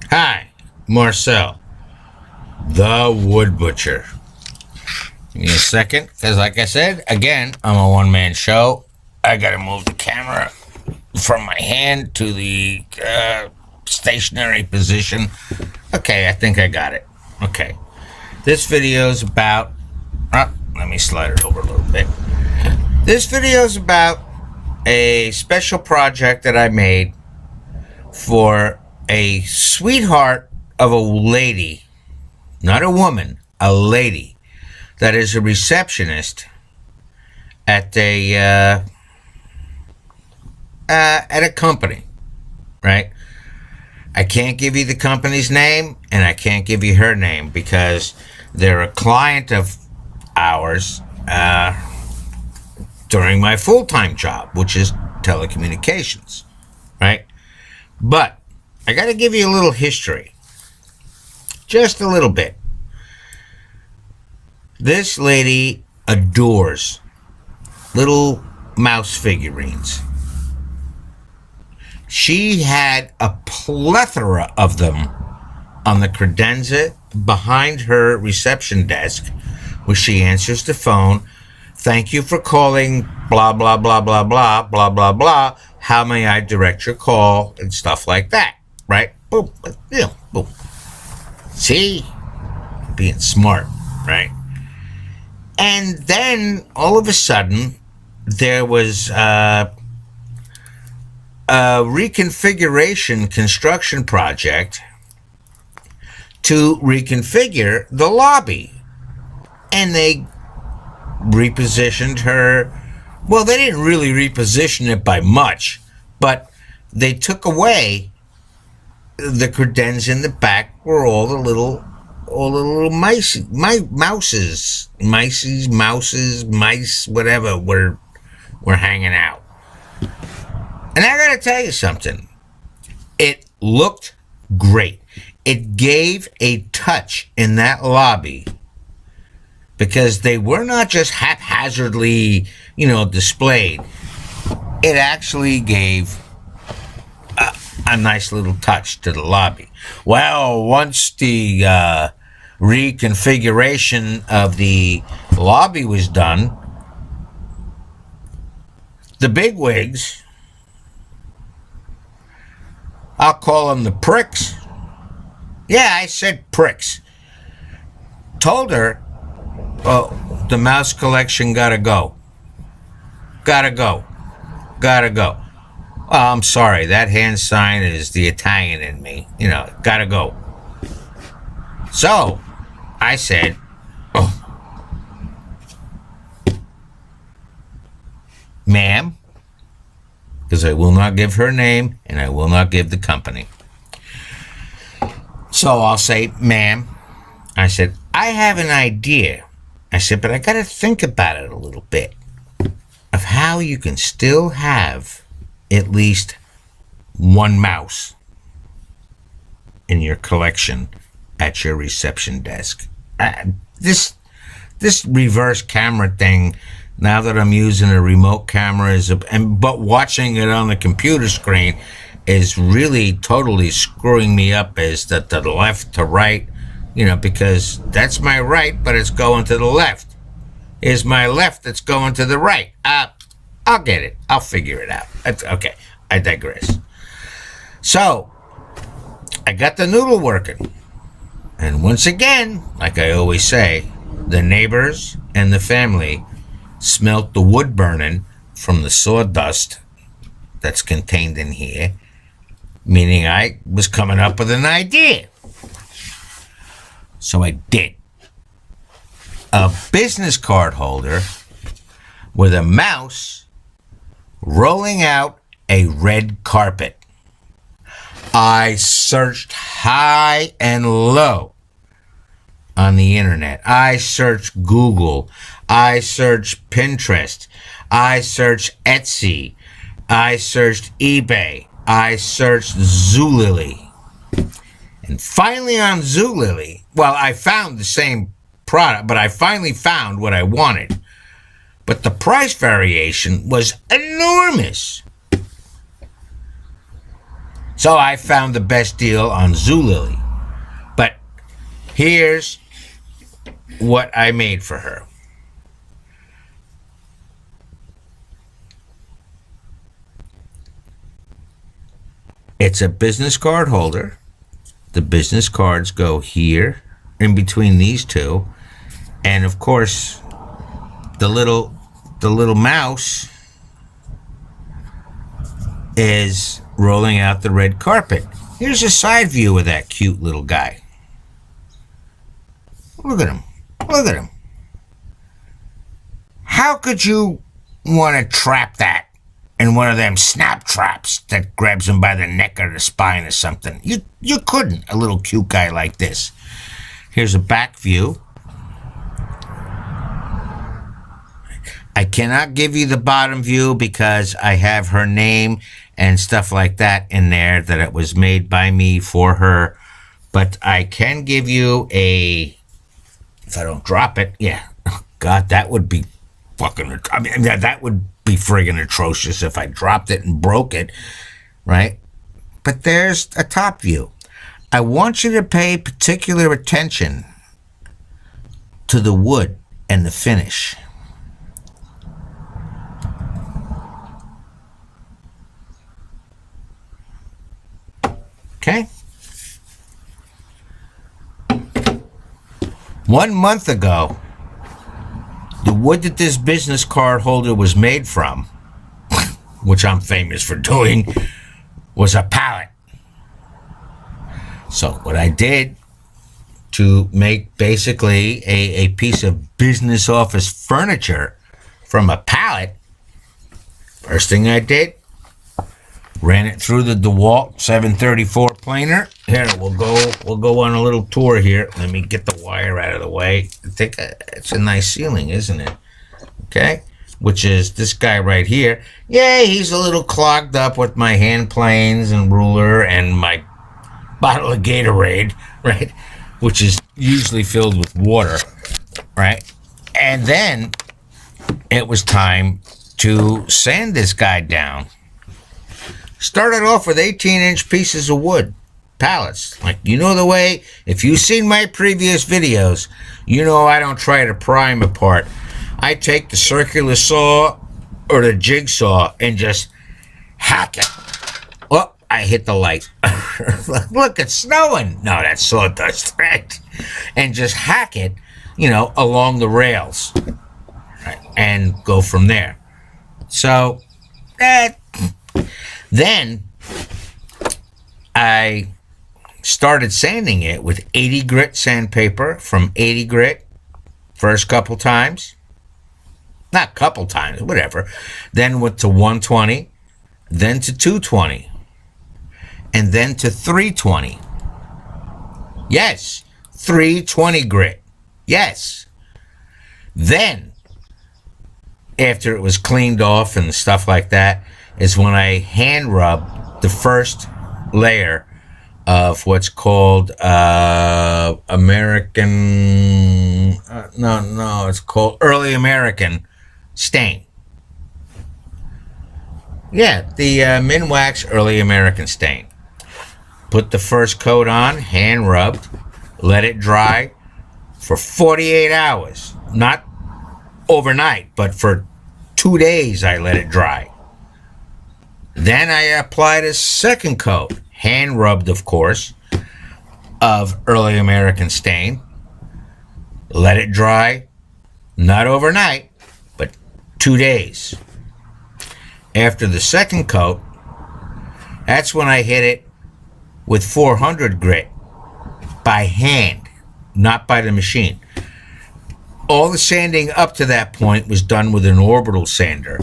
Hi, Marcel, the Wood Butcher. Give me a second, because like I said, again, I'm a one-man show. I gotta move the camera from my hand to the stationary position. Okay, I think I got it. Okay. This video is about... let me slide it over a little bit. This video is about a special project that I made for a sweetheart of a lady, not a woman, a lady, that is a receptionist at a company, right? I can't give you the company's name, and I can't give you her name because they're a client of ours during my full-time job, which is telecommunications, right? But I got to give you a little history, just a little bit. This lady adores little mouse figurines. She had a plethora of them on the credenza behind her reception desk, where she answers the phone. Thank you for calling, blah, blah, blah, blah, blah, blah, blah, blah. How may I direct your call? And stuff like that, right? Boom, boom. See? Being smart, right? And then, all of a sudden, there was a reconfiguration construction project to reconfigure the lobby. And they repositioned her. Well, they didn't really reposition it by much, but they took away the credenza in the back where all the little mice, whatever, were hanging out. And I gotta tell you something. It looked great. It gave a touch in that lobby because they were not just haphazardly, displayed. It actually gave a nice little touch to the lobby. Well, once the reconfiguration of the lobby was done, the bigwigs, I'll call them the pricks. Yeah, I said pricks. Told her, well, the mouse collection gotta go. Gotta go. Oh, I'm sorry, that hand sign is the Italian in me. Gotta go. So, I said, ma'am, because I will not give her name and I will not give the company. So I'll say, ma'am, I said, I have an idea. I said, but I got to think about it a little bit of how you can still have at least one mouse in your collection at your reception desk. This reverse camera thing, now that I'm using a remote camera, but watching it on the computer screen is really totally screwing me up as the left to right, because that's my right, but it's going to the left. Is my left that's going to the right. I'll get it. I'll figure it out. Okay, I digress. So, I got the noodle working. And once again, like I always say, the neighbors and the family smelt the wood burning from the sawdust that's contained in here, meaning I was coming up with an idea. So I did. A business card holder with a mouse rolling out a red carpet. I searched high and low on the internet. I searched Google. I searched Pinterest. I searched Etsy. I searched eBay. I searched Zulily. And finally on Zulily, well, I found the same product, but I finally found what I wanted. But the price variation was enormous. So I found the best deal on Zulily. But here's what I made for her. It's a business card holder. The business cards go here in between these two. And of course, the little mouse is rolling out the red carpet. Here's a side view of that cute little guy. Look at him. Look at him. How could you want to trap that in one of them snap traps that grabs him by the neck or the spine or something? You couldn't, a little cute guy like this. Here's a back view. I cannot give you the bottom view because I have her name and stuff like that in there, that it was made by me for her. But I can give you a, if I don't drop it, yeah. God, that would be fucking, I mean, that would be friggin' atrocious if I dropped it and broke it, right? But there's a top view. I want you to pay particular attention to the wood and the finish. Okay. 1 month ago, the wood that this business card holder was made from, which I'm famous for doing, was a pallet. So what I did to make basically a piece of business office furniture from a pallet, first thing I did, ran it through the DeWalt 734 planer. Here, we'll go on a little tour here. Let me get the wire out of the way. I think it's a nice ceiling, isn't it? Okay, which is this guy right here. Yeah, he's a little clogged up with my hand planes and ruler and my bottle of Gatorade, right? Which is usually filled with water, right? And then it was time to sand this guy down. Started off with 18-inch pieces of wood, pallets. Like, you know the way, if you've seen my previous videos, you know I don't try to pry them apart. I take the circular saw or the jigsaw and just hack it. Oh, I hit the light. Look, it's snowing. No, that's sawdust, right? And just hack it, you know, along the rails, right? And go from there. So, then I started sanding it with 80 grit sandpaper from 80 grit first couple times. Not couple times, whatever. Then went to 120, then to 220, and then to 320. Yes, 320 grit. Yes. Then, after it was cleaned off and stuff like that, is when I hand rubbed the first layer of what's called it's called Early American stain. Yeah, the Minwax Early American stain. Put the first coat on, hand rubbed, let it dry for 48 hours. Not overnight, but for 2 days I let it dry. Then I applied a second coat, hand rubbed, of course, of Early American stain. Let it dry, not overnight, but 2 days. After the second coat, that's when I hit it with 400 grit by hand, not by the machine. All the sanding up to that point was done with an orbital sander,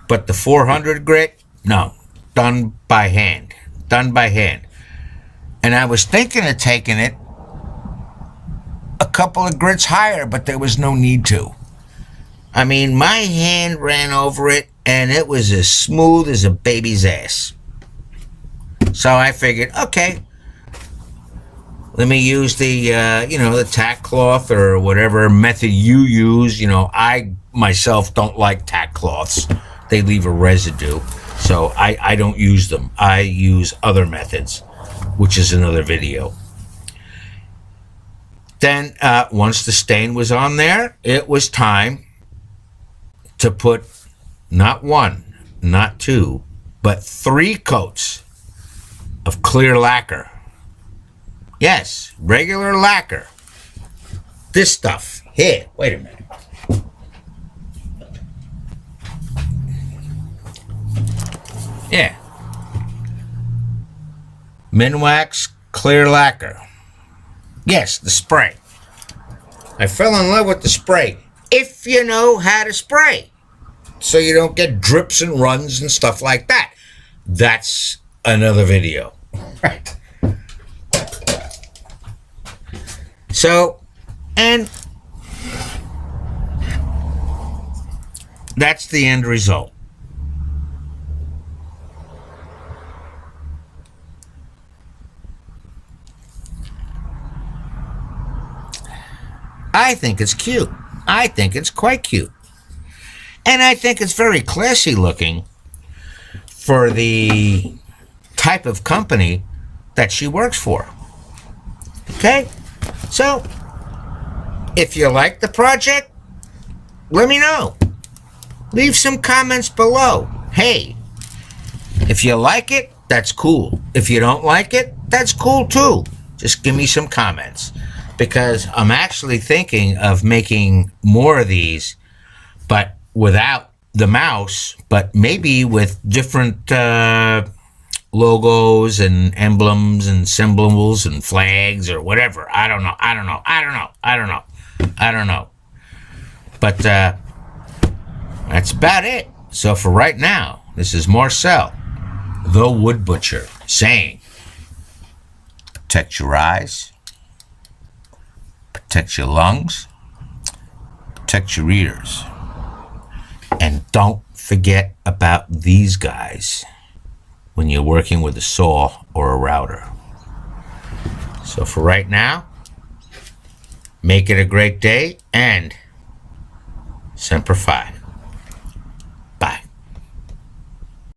but the 400 grit, no, done by hand. Done by hand. And I was thinking of taking it a couple of grits higher, but there was no need to. I mean, my hand ran over it, and it was as smooth as a baby's ass. So I figured, okay, let me use the, the tack cloth or whatever method you use. You know, I myself don't like tack cloths. They leave a residue. So I don't use them. I use other methods, which is another video. Then once the stain was on there, it was time to put not one, not two, but 3 coats of clear lacquer. Yes, regular lacquer. This stuff. Here, wait a minute. Yeah. Minwax clear lacquer. Yes, the spray. I fell in love with the spray. If you know how to spray. So you don't get drips and runs and stuff like that. That's another video. Right. So, and that's the end result. I think it's cute. I think it's quite cute. And I think it's very classy looking for the type of company that she works for. Okay? So, if you like the project, let me know. Leave some comments below. Hey, if you like it, that's cool. If you don't like it, that's cool too. Just give me some comments. Because I'm actually thinking of making more of these, but without the mouse, but maybe with different logos and emblems and symbols and flags or whatever. I don't know. But that's about it. So for right now, this is Marcel, the Wood Butcher, saying, protect your eyes, protect your lungs, protect your ears, and don't forget about these guys when you're working with a saw or a router. So for right now, make it a great day, and Semper Fi.